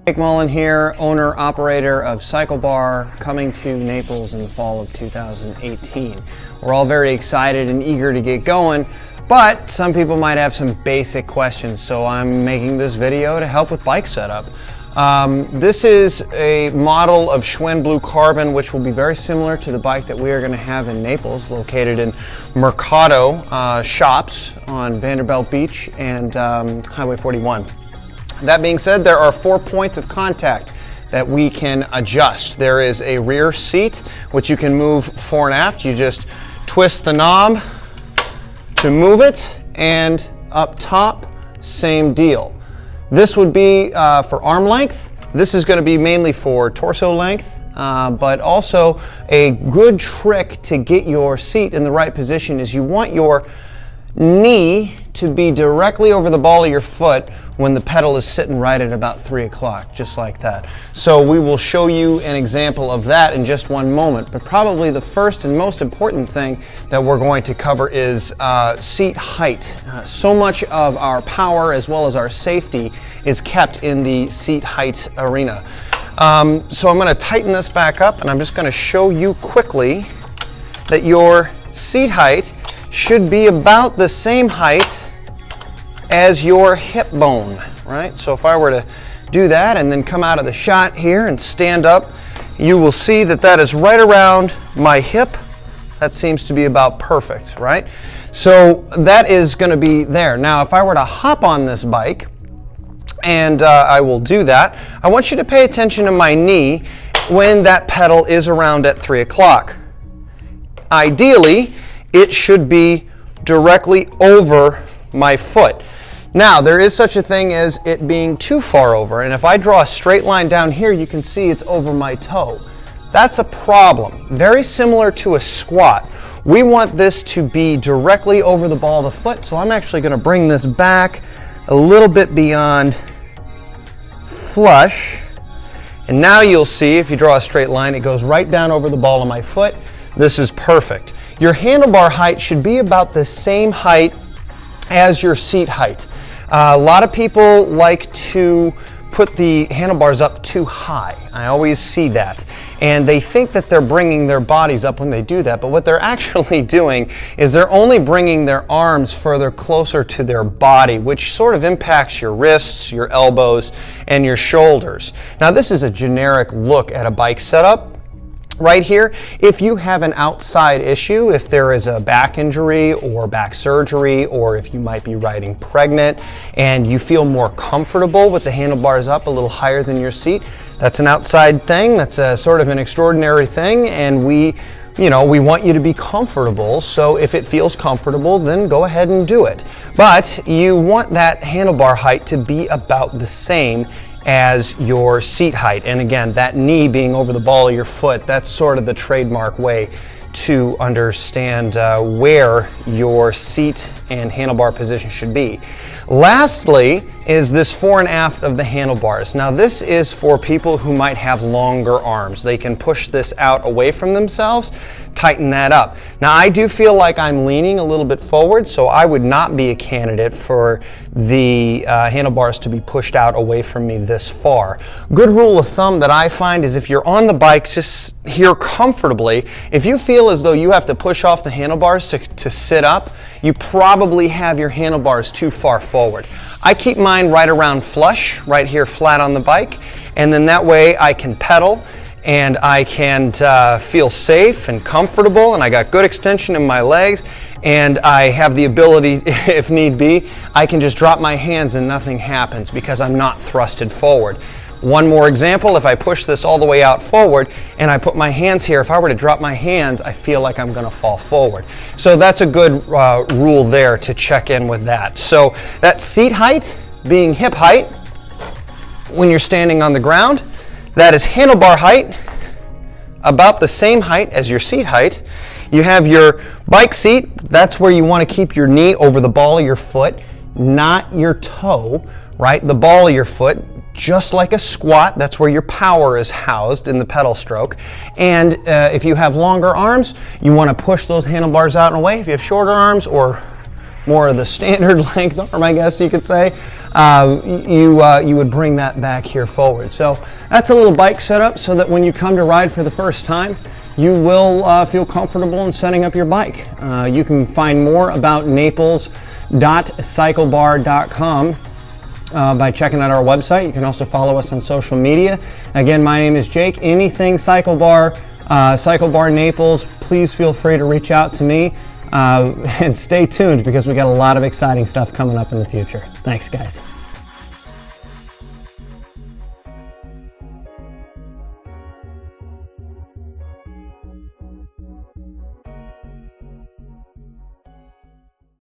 Maulin here, owner operator of CycleBar, coming to Naples in the fall of 2018. We're all very excited and eager to get going, but some people might have some basic questions, so I'm making this video to help with bike setup. This is a model of Schwinn Blue Carbon, which will be very similar to the bike that we are going to have in Naples, located in Mercado shops on Vanderbilt Beach and Highway 41. That being said, there are 4 points of contact that we can adjust. There is a rear seat, which you can move fore and aft. You just twist the knob to move it, and up top, same deal. This would be for arm length. This is going to be mainly for torso length, but also a good trick to get your seat in the right position is you want your knee to be directly over the ball of your foot when the pedal is sitting right at about 3 o'clock, just like that. So we will show you an example of that in just one moment, but probably the first and most important thing that we're going to cover is seat height. So much of our power as well as our safety is kept in the seat height arena. So I'm going to tighten this back up, and I'm just going to show you quickly that your seat height should be about the same height as your hip bone, right? So if I were to do that and then come out of the shot here and stand up, you will see that that is right around my hip. That seems to be about perfect, right? So that is going to be there. Now, if I were to hop on this bike, and I will do that, I want you to pay attention to my knee when that pedal is around at 3 o'clock. Ideally, it should be directly over my foot. Now, there is such a thing as it being too far over, and if I draw a straight line down here, you can see it's over my toe. That's a problem. Very similar to a squat. We want this to be directly over the ball of the foot, so I'm actually going to bring this back a little bit beyond flush, and now you'll see if you draw a straight line, it goes right down over the ball of my foot. This is perfect. Your handlebar height should be about the same height as your seat height. A lot of people like to put the handlebars up too high. I always see that. And they think that they're bringing their bodies up when they do that, but what they're actually doing is they're only bringing their arms further closer to their body, which sort of impacts your wrists, your elbows, and your shoulders. Now, this is a generic look at a bike setup. Right here, if you have an outside issue, if there is a back injury or back surgery, or if you might be riding pregnant and you feel more comfortable with the handlebars up a little higher than your seat, that's an outside thing. That's a sort of an extraordinary thing, and we want you to be comfortable. So if it feels comfortable, then go ahead and do it. But you want that handlebar height to be about the same as your seat height. And again, that knee being over the ball of your foot, that's sort of the trademark way to understand where your seat and handlebar position should be. Lastly is this fore and aft of the handlebars. Now, this is for people who might have longer arms. They can push this out away from themselves, tighten that up. Now, I do feel like I'm leaning a little bit forward, so I would not be a candidate for the handlebars to be pushed out away from me this far. Good rule of thumb that I find is if you're on the bike just here comfortably, if you feel as though you have to push off the handlebars to sit up, you probably have your handlebars too far forward. I keep mine right around flush, right here flat on the bike, and then that way I can pedal and I can feel safe and comfortable, and I got good extension in my legs, and I have the ability, if need be, I can just drop my hands and nothing happens because I'm not thrusted forward. One more example, if I push this all the way out forward and I put my hands here, if I were to drop my hands, I feel like I'm going to fall forward. So that's a good rule there to check in with that. So that seat height being hip height when you're standing on the ground, that is handlebar height, about the same height as your seat height. You have your bike seat, that's where you want to keep your knee over the ball of your foot, not your toe, right? The ball of your foot. Just like a squat, that's where your power is housed in the pedal stroke. And if you have longer arms, you want to push those handlebars out and away. If you have shorter arms or more of the standard length arm, I guess you could say, you would bring that back here forward. So that's a little bike setup so that when you come to ride for the first time, you will feel comfortable in setting up your bike. You can find more about naples.cyclebar.com by checking out our website. You can also follow us on social media. Again, my name is Jake. Anything CycleBar, CycleBar Naples, please feel free to reach out to me. And stay tuned because we got a lot of exciting stuff coming up in the future. Thanks, guys.